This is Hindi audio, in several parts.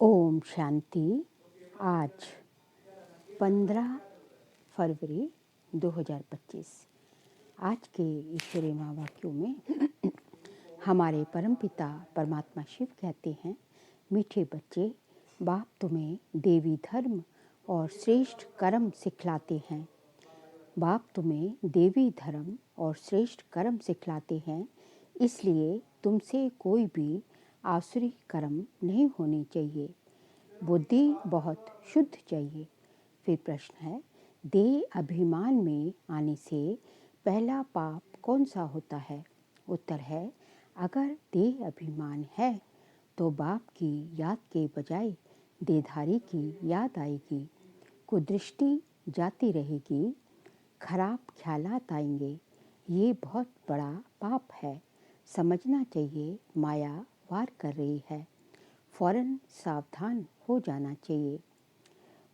ओम शांति। आज 15 फरवरी 2025। आज के ईश्वरीय महावाक्यों में हमारे परमपिता परमात्मा शिव कहते हैं, मीठे बच्चे, बाप तुम्हें देवी धर्म और श्रेष्ठ कर्म सिखलाते हैं। बाप तुम्हें देवी धर्म और श्रेष्ठ कर्म सिखलाते हैं, इसलिए तुमसे कोई भी आसुरी कर्म नहीं होने चाहिए। बुद्धि बहुत शुद्ध चाहिए। फिर प्रश्न है, देह अभिमान में आने से पहला पाप कौन सा होता है? उत्तर है, अगर देह अभिमान है तो बाप की याद के बजाय देहधारी की याद आएगी, कुदृष्टि जाती रहेगी, खराब ख्यालात आएंगे। ये बहुत बड़ा पाप है। समझना चाहिए माया वार कर रही है, फौरन सावधान हो जाना चाहिए।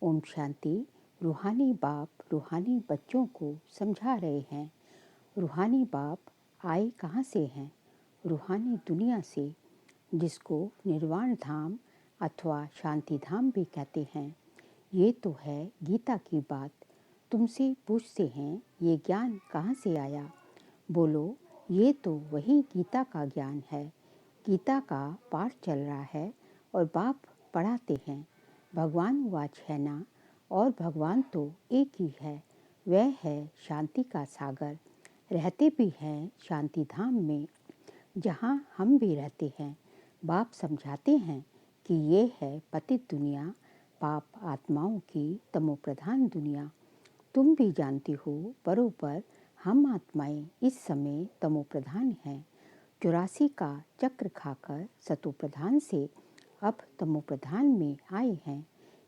ओम शांति। रूहानी बाप रूहानी बच्चों को समझा रहे हैं। रूहानी बाप आए कहाँ से हैं? रूहानी दुनिया से, जिसको निर्वाण धाम अथवा शांति धाम भी कहते हैं। ये तो है गीता की बात। तुमसे पूछते हैं, ये ज्ञान कहाँ से आया? बोलो, ये तो वही गीता का ज्ञान है। गीता का पाठ चल रहा है और बाप पढ़ाते हैं। भगवान वाच है ना, और भगवान तो एक ही है, वह है शांति का सागर। रहते भी हैं शांति धाम में, जहाँ हम भी रहते हैं। बाप समझाते हैं कि ये है पतित दुनिया, पाप आत्माओं की तमोप्रधान दुनिया। तुम भी जानती हो बरोबर, हम आत्माएं इस समय तमोप्रधान हैं। 84 का चक्र खाकर सतोप्रधान से अब तमोप्रधान में आए हैं।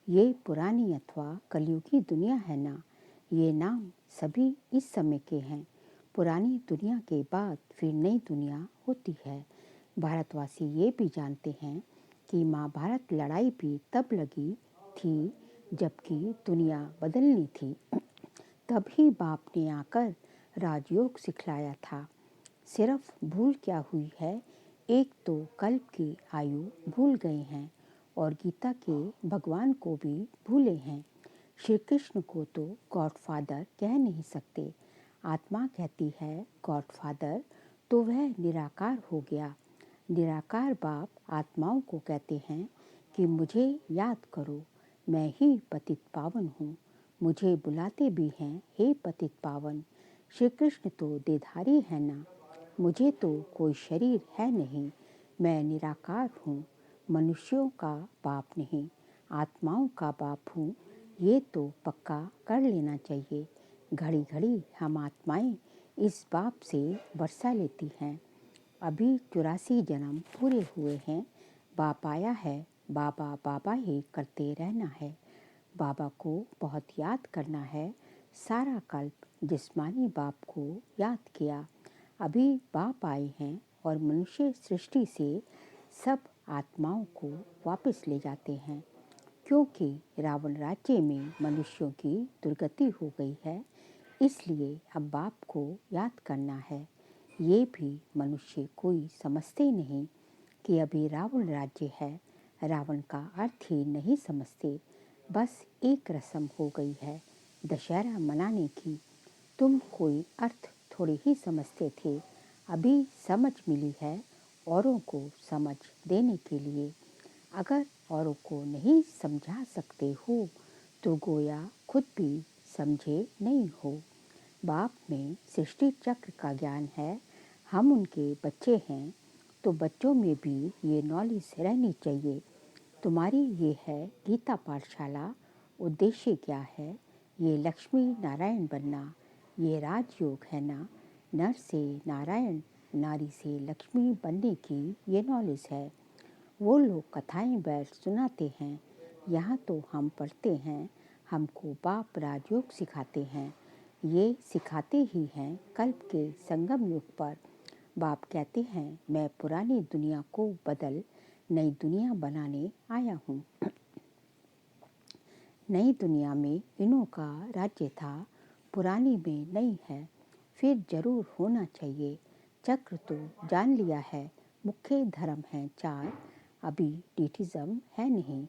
ये पुरानी अथवा कलयुगी दुनिया है ना। ये नाम सभी इस समय के हैं। पुरानी दुनिया के बाद फिर नई दुनिया होती है। भारतवासी ये भी जानते हैं कि महाभारत लड़ाई भी तब लगी थी जबकि दुनिया बदलनी थी। तभी बाप ने आकर राजयोग सिखलाया था। सिर्फ भूल क्या हुई है, एक तो कल्प की आयु भूल गए हैं और गीता के भगवान को भी भूले हैं। श्री कृष्ण को तो गॉडफादर कह नहीं सकते। आत्मा कहती है गॉडफादर, तो वह निराकार हो गया। निराकार बाप आत्माओं को कहते हैं कि मुझे याद करो, मैं ही पतित पावन हूँ। मुझे बुलाते भी हैं, हे पतित पावन। श्री कृष्ण तो देहधारी है ना, मुझे तो कोई शरीर है नहीं, मैं निराकार हूँ। मनुष्यों का बाप नहीं, आत्माओं का बाप हूँ। ये तो पक्का कर लेना चाहिए। घड़ी घड़ी हम आत्माएं इस बाप से वर्षा लेती हैं। अभी 84 जन्म पूरे हुए हैं। बाप आया है, बाबा बाबा ही करते रहना है। बाबा को बहुत याद करना है। सारा कल्प जिस्मानी बाप को याद किया। अभी बाप आए हैं और मनुष्य सृष्टि से सब आत्माओं को वापस ले जाते हैं, क्योंकि रावण राज्य में मनुष्यों की दुर्गति हो गई है। इसलिए अब बाप को याद करना है। ये भी मनुष्य कोई समझते नहीं कि अभी रावण राज्य है। रावण का अर्थ ही नहीं समझते। बस एक रस्म हो गई है दशहरा मनाने की। तुम कोई अर्थ थोड़ी ही समझते थे, अभी समझ मिली है औरों को समझ देने के लिए। अगर औरों को नहीं समझा सकते हो तो गोया खुद भी समझे नहीं हो। बाप में सृष्टि चक्र का ज्ञान है। हम उनके बच्चे हैं, तो बच्चों में भी ये नॉलेज रहनी चाहिए। तुम्हारी ये है गीता पाठशाला। उद्देश्य क्या है? ये लक्ष्मी नारायण बनना। ये राजयोग है ना। नर से नारायण, नारी से लक्ष्मी बनने की ये नॉलेज है। वो लोग कथाएं बैठ सुनाते हैं, यहाँ तो हम पढ़ते हैं। हमको बाप राजयोग सिखाते हैं। ये सिखाते ही हैं कल्प के संगम युग पर। बाप कहते हैं, मैं पुरानी दुनिया को बदल नई दुनिया बनाने आया हूँ। नई दुनिया में इन्हों का राज्य था, पुरानी में नहीं है। फिर जरूर होना चाहिए। चक्र तो जान लिया है। मुख्य धर्म हैं 4, अभी डीठिज्म है नहीं।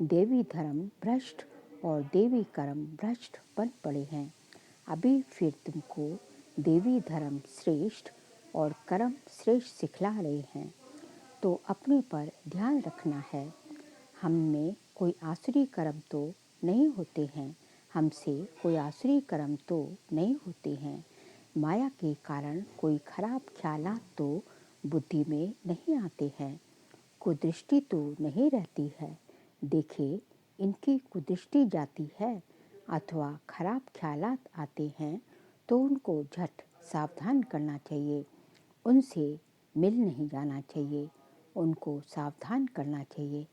देवी धर्म भ्रष्ट और देवी कर्म भ्रष्ट बन पड़े हैं। अभी फिर तुमको देवी धर्म श्रेष्ठ और कर्म श्रेष्ठ सिखला रहे हैं, तो अपने पर ध्यान रखना है। हमने कोई आसुरी कर्म तो नहीं होते हैं, हमसे कोई आसुरी कर्म तो नहीं होते हैं। माया के कारण कोई खराब ख्यालात तो बुद्धि में नहीं आते हैं। कुदृष्टि तो नहीं रहती है। देखिए, इनकी कुदृष्टि जाती है अथवा खराब ख्यालात आते हैं तो उनको झट सावधान करना चाहिए। उनसे मिल नहीं जाना चाहिए, उनको सावधान करना चाहिए।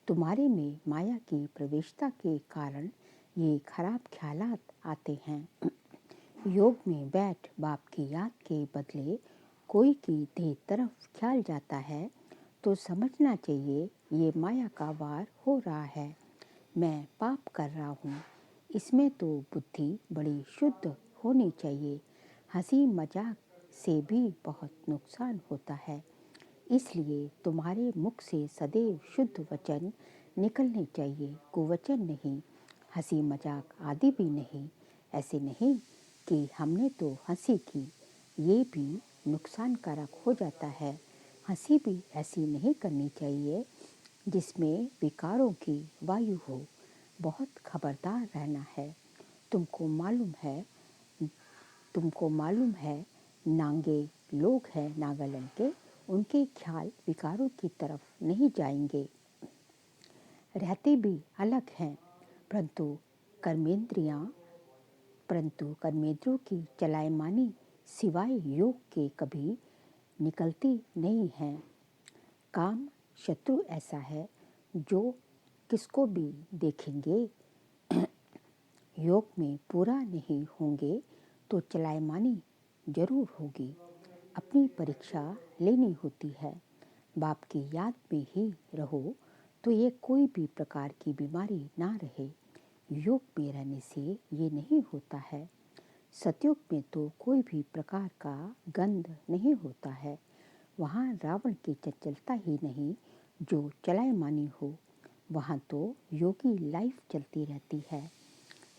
तुम्हारे में माया की प्रवेशता के कारण ये खराब ख्यालात आते हैं। योग में बैठ बाप की याद के बदले कोई की देह तरफ ख्याल जाता है तो समझना चाहिए ये माया का वार हो रहा है। मैं पाप कर रहा हूँ। इसमें तो बुद्धि बड़ी शुद्ध होनी चाहिए। हंसी मजाक से भी बहुत नुकसान होता है। इसलिए तुम्हारे मुख से सदैव शुद्ध वचन निकलने चाहिए, कुवचन नहीं, हंसी मजाक आदि भी नहीं। ऐसे नहीं कि हमने तो हंसी की, ये भी नुकसानकारक हो जाता है। हंसी भी ऐसी नहीं करनी चाहिए जिसमें विकारों की वायु हो। बहुत खबरदार रहना है। तुमको मालूम है नांगे लोग हैं नागालैंड के, उनके ख्याल विकारों की तरफ नहीं जाएंगे। रहते भी अलग हैं, परंतु कर्मेंद्रियों की चलायमानी सिवाय योग के कभी निकलती नहीं है। काम शत्रु ऐसा है जो किसको भी देखेंगे योग में पूरा नहीं होंगे तो चलायमानी जरूर होगी। अपनी परीक्षा लेनी होती है। बाप की याद में ही रहो तो ये कोई भी प्रकार की बीमारी ना रहे। योग में रहने से ये नहीं होता है। सतयुग में तो कोई भी प्रकार का गंध नहीं होता है। वहाँ रावण की चंचलता ही नहीं जो चलायमानी हो। वहाँ तो योगी लाइफ चलती रहती है।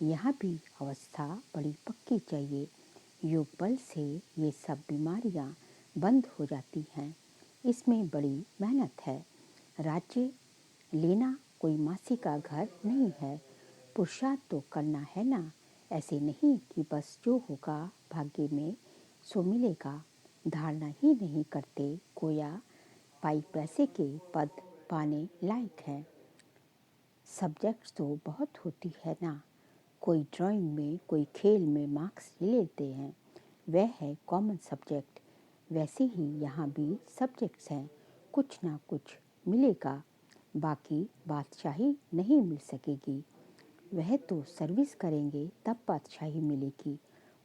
यहाँ भी अवस्था बड़ी पक्की चाहिए। योग बल से ये सब बीमारियाँ बंद हो जाती हैं। इसमें बड़ी मेहनत है। राज्य लेना कोई मासी का घर नहीं है। पुरुषार्थ तो करना है ना। ऐसे नहीं कि बस जो होगा भाग्य में सो मिलेगा। धारणा ही नहीं करते गोया पाई पैसे के पद पाने लायक है। सब्जेक्ट्स तो बहुत होती है ना। कोई ड्राइंग में कोई खेल में मार्क्स ले लेते हैं, वह है कॉमन सब्जेक्ट। वैसे ही यहाँ भी सब्जेक्ट्स हैं, कुछ ना कुछ मिलेगा। बाकी बादशाही नहीं मिल सकेगी। वह तो सर्विस करेंगे तब बादशाही मिलेगी।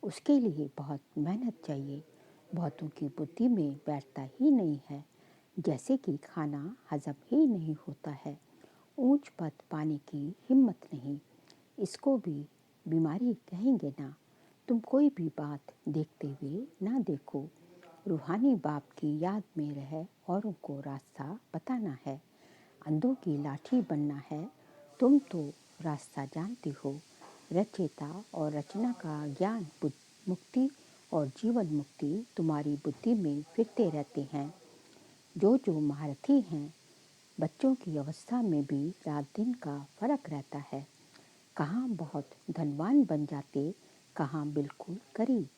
उसके लिए बहुत मेहनत चाहिए। बहुतों की बुद्धि में बैठता ही नहीं है, जैसे कि खाना हजम ही नहीं होता है। ऊंच पद पाने की हिम्मत नहीं। इसको भी बीमारी कहेंगे ना। तुम कोई भी बात देखते हुए ना देखो। रूहानी बाप की याद में रह औरों को रास्ता बताना है। अंधों की लाठी बनना है। तुम तो रास्ता जानते हो। रचयिता और रचना का ज्ञान मुक्ति और जीवन मुक्ति तुम्हारी बुद्धि में फिरते रहते हैं। जो महारथी हैं, बच्चों की अवस्था में भी रात दिन का फर्क रहता है। कहाँ बहुत धनवान बन जाते, कहाँ बिल्कुल गरीब।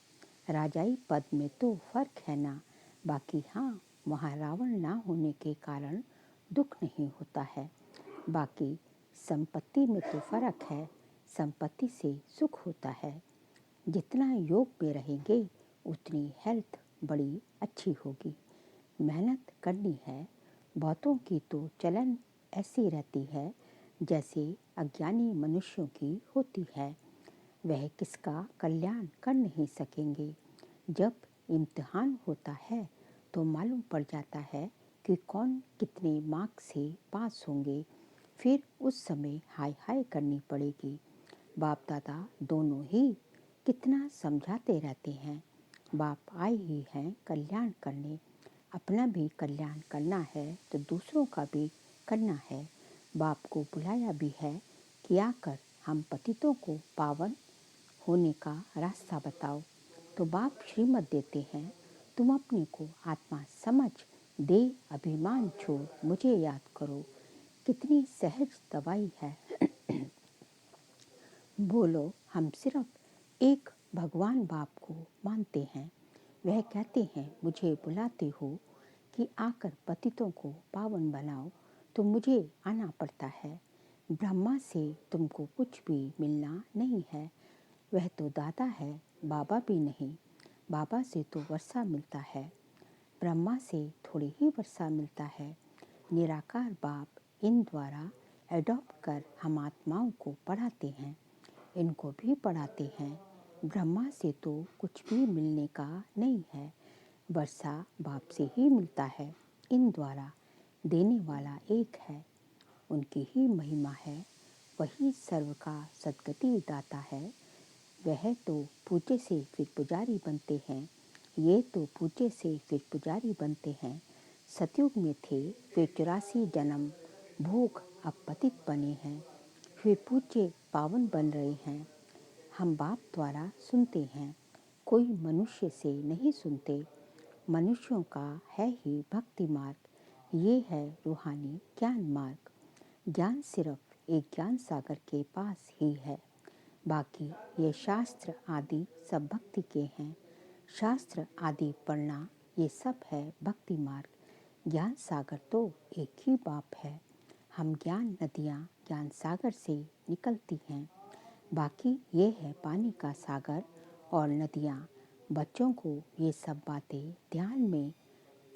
राजाई पद में तो फर्क है ना। बाकी हाँ, वहाँ रावण ना होने के कारण दुख नहीं होता है। बाकी संपत्ति में तो फर्क है। संपत्ति से सुख होता है। जितना योग में रहेंगे उतनी हेल्थ बड़ी अच्छी होगी। मेहनत करनी है। बहुतों की तो चलन ऐसी रहती है जैसे अज्ञानी मनुष्यों की होती है। वह किसका कल्याण कर नहीं सकेंगे। जब इम्तिहान होता है तो मालूम पड़ जाता है कि कौन कितने मार्क्स से पास होंगे। फिर उस समय हाय हाय करनी पड़ेगी। बाप दादा दोनों ही कितना समझाते रहते हैं। बाप आए ही हैं कल्याण करने। अपना भी कल्याण करना है तो दूसरों का भी करना है। बाप को बुलाया भी है कि आकर हम पतितों को पावन होने का रास्ता बताओ। तो बाप श्रीमत देते हैं, तुम अपने को आत्मा समझ दे अभिमान छोड़ मुझे याद करो। कितनी सहज दवाई है। बोलो, हम सिर्फ एक भगवान बाप को मानते हैं। वह कहते हैं, मुझे बुलाते हो कि आकर पतितों को पावन बनाओ, तो मुझे आना पड़ता है। ब्रह्मा से तुमको कुछ भी मिलना नहीं है, वह तो दाता है, बाबा भी नहीं। बाबा से तो वर्षा मिलता है, ब्रह्मा से थोड़ी ही वर्षा मिलता है। निराकार बाप इन द्वारा एडॉप्ट कर हम आत्माओं को पढ़ाते हैं, इनको भी पढ़ाते हैं। ब्रह्मा से तो कुछ भी मिलने का नहीं है, वर्षा बाप से ही मिलता है। इन द्वारा देने वाला एक है, उनकी ही महिमा है, वही सर्व का सद्गति दाता है। वह तो पूजे से फिर पुजारी बनते हैं, ये तो पूजे से फिर पुजारी बनते हैं। सतयुग में थे वे 84 जन्म भोग, अब पतित बने हैं, फिर पूज्य पावन बन रहे हैं। हम बाप द्वारा सुनते हैं, कोई मनुष्य से नहीं सुनते। मनुष्यों का है ही भक्ति मार्ग, ये है रूहानी ज्ञान मार्ग। ज्ञान सिर्फ एक ज्ञान सागर के पास ही है, बाकी ये शास्त्र आदि सब भक्ति के हैं। शास्त्र आदि पढ़ना ये सब है भक्ति मार्ग। ज्ञान सागर तो एक ही बाप है। हम ज्ञान नदियाँ ज्ञान सागर से निकलती हैं, बाकी ये है पानी का सागर और नदियाँ। बच्चों को ये सब बातें ध्यान में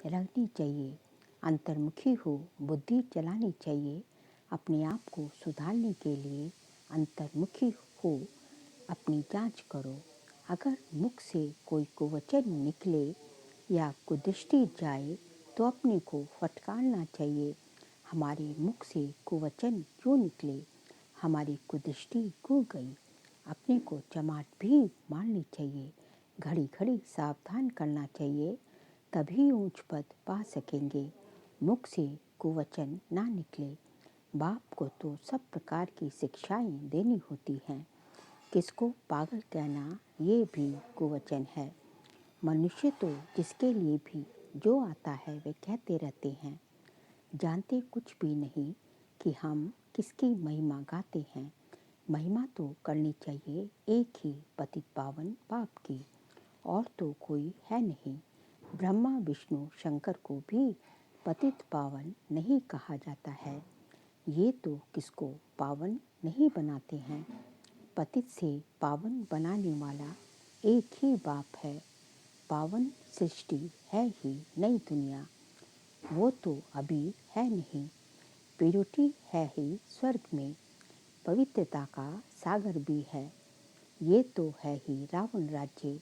रखनी चाहिए। अंतर्मुखी हो बुद्धि चलानी चाहिए। अपने आप को सुधारने के लिए अंतर्मुखी हो, अपनी जांच करो। अगर मुख से कोई कुवचन निकले या कुदृष्टि जाए तो अपने को फटकारना चाहिए। हमारे मुख से कुवचन क्यों निकले, हमारी कुदृष्टि क्यों गई। अपने को चमाट भी मारनी चाहिए, घड़ी घड़ी सावधान करना चाहिए, तभी ऊंच पद पा सकेंगे। मुख से कुवचन ना निकले। बाप को तो सब प्रकार की शिक्षाएं देनी होती हैं। किसको पागल कहना ये भी कुवचन है। मनुष्य तो जिसके लिए भी जो आता है वे कहते रहते हैं, जानते कुछ भी नहीं कि हम किसकी महिमा गाते हैं। महिमा तो करनी चाहिए एक ही पतित पावन बाप की, और तो कोई है नहीं। ब्रह्मा विष्णु शंकर को भी पतित पावन नहीं कहा जाता है, ये तो किसको पावन नहीं बनाते हैं। पतित से पावन बनाने वाला एक ही बाप है। पावन सृष्टि है ही नई दुनिया, वो तो अभी है नहीं। प्योरिटी है ही स्वर्ग में, पवित्रता का सागर भी है, ये तो है ही रावण राज्य।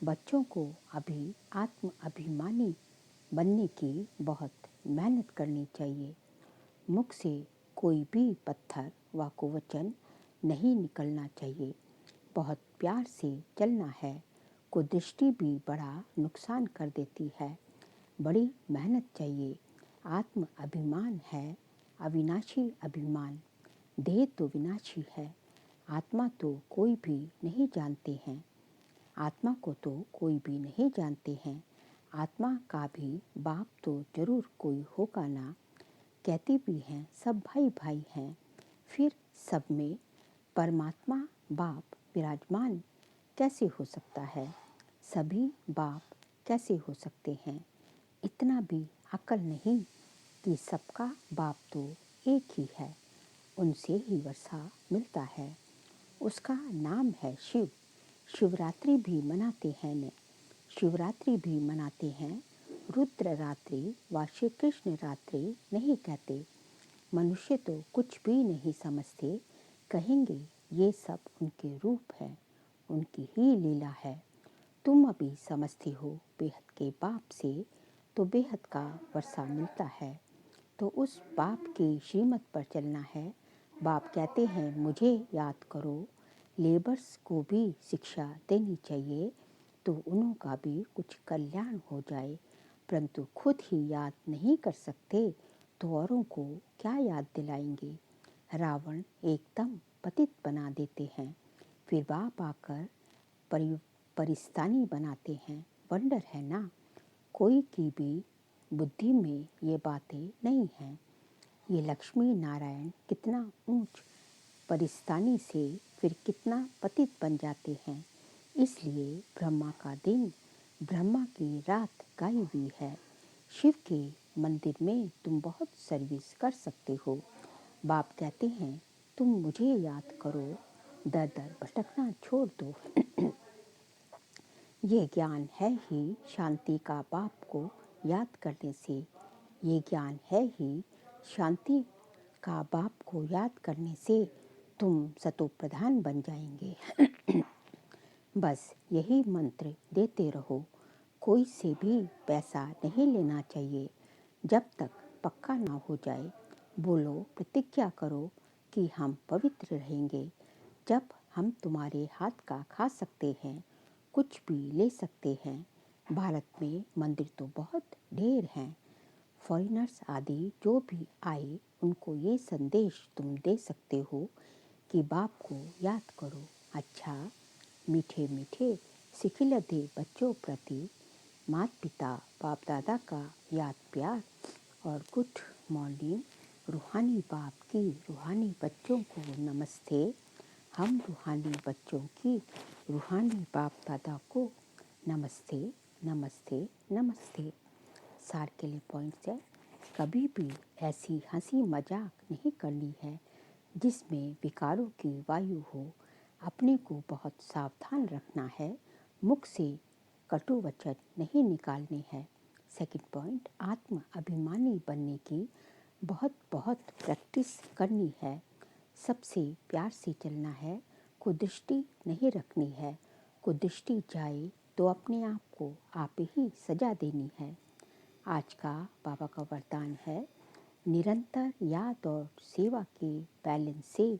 बच्चों को अभी आत्म अभिमानी बनने की बहुत मेहनत करनी चाहिए। मुख से कोई भी पत्थर व कुवचन नहीं निकलना चाहिए। बहुत प्यार से चलना है। कुदृष्टि भी बड़ा नुकसान कर देती है, बड़ी मेहनत चाहिए। आत्म अभिमान है अविनाशी अभिमान। देह तो विनाशी है, आत्मा तो कोई भी नहीं जानते हैं। आत्मा को तो कोई भी नहीं जानते हैं। आत्मा का भी बाप तो जरूर कोई होगा ना। कहते भी हैं सब भाई भाई हैं, फिर सब में परमात्मा बाप विराजमान कैसे हो सकता है। सभी बाप कैसे हो सकते हैं। इतना भी अकल नहीं कि सबका बाप तो एक ही है, उनसे ही वर्षा मिलता है। उसका नाम है शिव। शिवरात्रि भी मनाते हैं न, शिवरात्रि भी मनाते हैं। रुद्र रात्रि व श्री कृष्ण रात्रि नहीं कहते। मनुष्य तो कुछ भी नहीं समझते, कहेंगे ये सब उनके रूप है, उनकी ही लीला है। तुम अभी समझते हो बेहद के बाप से तो बेहद का वर्षा मिलता है, तो उस बाप की श्रीमत पर चलना है। बाप कहते हैं मुझे याद करो। लेबर्स को भी शिक्षा देनी चाहिए, तो उनका भी कुछ कल्याण हो जाए। परंतु खुद ही याद नहीं कर सकते तो औरों को क्या याद दिलाएंगे। रावण एकदम पतित बना देते हैं, फिर बाप आकर परिस्तानी बनाते हैं। वंडर है ना, कोई की भी बुद्धि में ये बातें नहीं हैं। ये लक्ष्मी नारायण कितना ऊंच परिस्तानी से फिर कितना पतित बन जाते हैं। इसलिए ब्रह्मा का दिन, ब्रह्मा की रात गाई हुई है। शिव के मंदिर में तुम बहुत सर्विस कर सकते हो। बाप कहते हैं तुम मुझे याद करो, दर दर भटकना छोड़ दो। ये ज्ञान है ही शांति का बाप को याद करने से। ये ज्ञान है ही शांति का बाप को याद करने से तुम सतो प्रधान बन जाएंगे। बस यही मंत्र देते रहो। कोई से भी पैसा नहीं लेना चाहिए जब तक पक्का ना हो जाए। बोलो, प्रतिज्ञा करो कि हम पवित्र रहेंगे। जब हम तुम्हारे हाथ का खा सकते हैं, कुछ भी ले सकते हैं। भारत में मंदिर तो बहुत ढेर हैं। फॉरेनर्स आदि जो भी आए उनको ये संदेश तुम दे सकते हो कि बाप को याद करो। अच्छा, मीठे मीठे सिखिलते बच्चों प्रति माता पिता बाप दादा का याद प्यार और गुड मॉर्निंग। रूहानी बाप की रूहानी बच्चों को नमस्ते। हम रूहानी बच्चों की रूहानी बाप दादा को नमस्ते नमस्ते नमस्ते। सार के लिए पॉइंट्स है, कभी भी ऐसी हंसी मजाक नहीं करनी है जिसमें विकारों की वायु हो। अपने को बहुत सावधान रखना है, मुख से कटु वचन नहीं निकालने हैं। सेकंड पॉइंट, आत्म अभिमानी बनने की बहुत बहुत प्रैक्टिस करनी है। सबसे प्यार से चलना है, कुदृष्टि नहीं रखनी है। कुदृष्टि जाए तो अपने आप को आप ही सजा देनी है। आज का बाबा का वरदान है, निरंतर याद और सेवा के बैलेंस से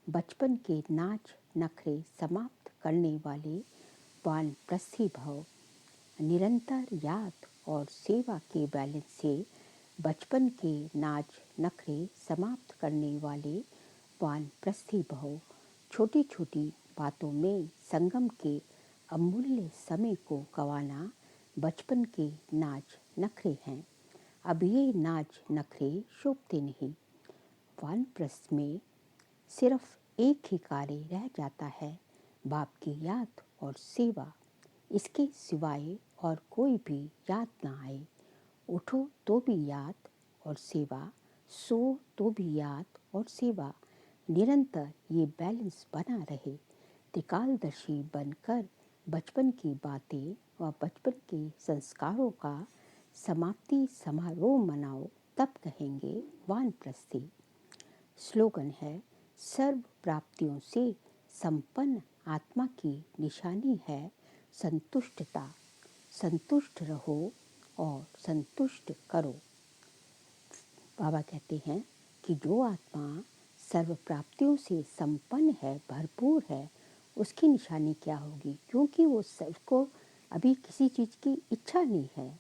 बचपन के नाच नखरे समाप्त करने वाले वानप्रस्थी भव। निरंतर याद और सेवा के बैलेंस से बचपन के नाच नखरे समाप्त करने वाले वानप्रस्थी भव। छोटी छोटी बातों में संगम के अमूल्य समय को गंवाना बचपन के नाच नखरे हैं। अब ये नाच नखरे शोभते नहीं। वानप्रस्थ में सिर्फ एक ही कार्य रह जाता है, बाप की याद और सेवा। इसके सिवाय और कोई भी याद ना आए। उठो तो भी याद और सेवा, सो तो भी याद और सेवा। निरंतर ये बैलेंस बना रहे। त्रिकालदर्शी बनकर बचपन की बातें व बचपन के संस्कारों का समाप्ति समारोह मनाओ, तब कहेंगे वानप्रस्थी। स्लोगन है, सर्व प्राप्तियों से संपन्न आत्मा की निशानी है संतुष्टता। संतुष्ट रहो और संतुष्ट करो। बाबा कहते हैं कि जो आत्मा सर्व प्राप्तियों से संपन्न है, भरपूर है, उसकी निशानी क्या होगी? क्योंकि वो सबको अभी किसी चीज़ की इच्छा नहीं है,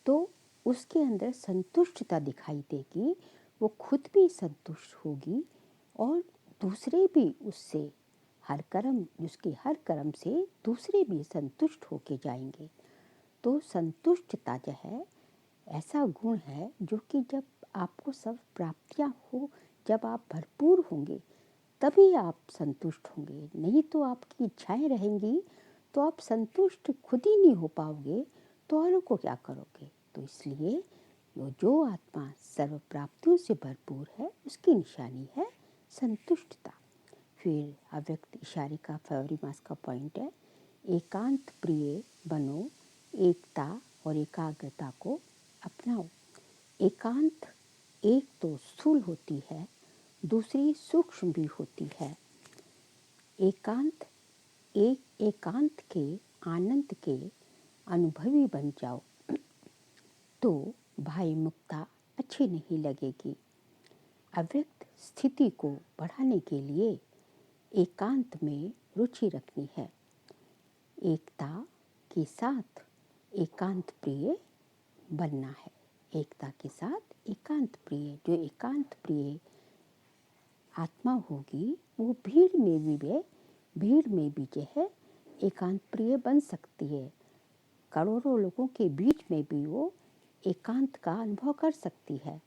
तो उसके अंदर संतुष्टता दिखाई देगी। वो खुद भी संतुष्ट होगी और दूसरे भी उससे उसके हर कर्म से दूसरे भी संतुष्ट होके जाएंगे। तो संतुष्टता जो है ऐसा गुण है जो कि जब आपको सब प्राप्तियां हो, जब आप भरपूर होंगे तभी आप संतुष्ट होंगे। नहीं तो आपकी इच्छाएं रहेंगी तो आप संतुष्ट खुद ही नहीं हो पाओगे, तो औरों को क्या करोगे? तो इसलिए जो आत्मा सर्व प्राप्तियों से भरपूर है उसकी निशानी है संतुष्टता। फिर अव्यक्त इशारे का फरवरी मास का पॉइंट है, एकांत प्रिय बनो, एकता और एकाग्रता को अपनाओ। एकांत एक तो स्थूल होती है, दूसरी सूक्ष्म भी होती है। एकांत के आनंद के अनुभवी बन जाओ तो भाई मुक्ता अच्छी नहीं लगेगी। अव्यक्त स्थिति को बढ़ाने के लिए एकांत में रुचि रखनी है। एकता के साथ एकांत प्रिय बनना है। एकता के साथ एकांत प्रिय, जो एकांत प्रिय आत्मा होगी वो भीड़ में भी जो है एकांत प्रिय बन सकती है। करोड़ों लोगों के बीच में भी वो एकांत का अनुभव कर सकती है।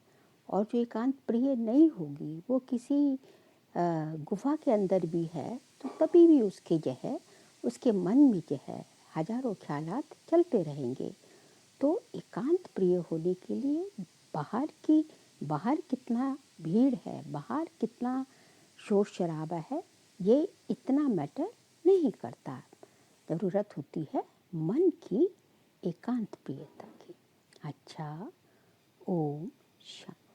और जो एकांत प्रिय नहीं होगी, वो किसी गुफा के अंदर भी है तो तभी भी उसके जो है उसके मन में जो है हजारों ख्यालात चलते रहेंगे। तो एकांत प्रिय होने के लिए बाहर कितना भीड़ है, बाहर कितना शोर शराबा है, ये इतना मैटर नहीं करता। ज़रूरत होती है मन की एकांत प्रियता की। अच्छा, ओम शांति।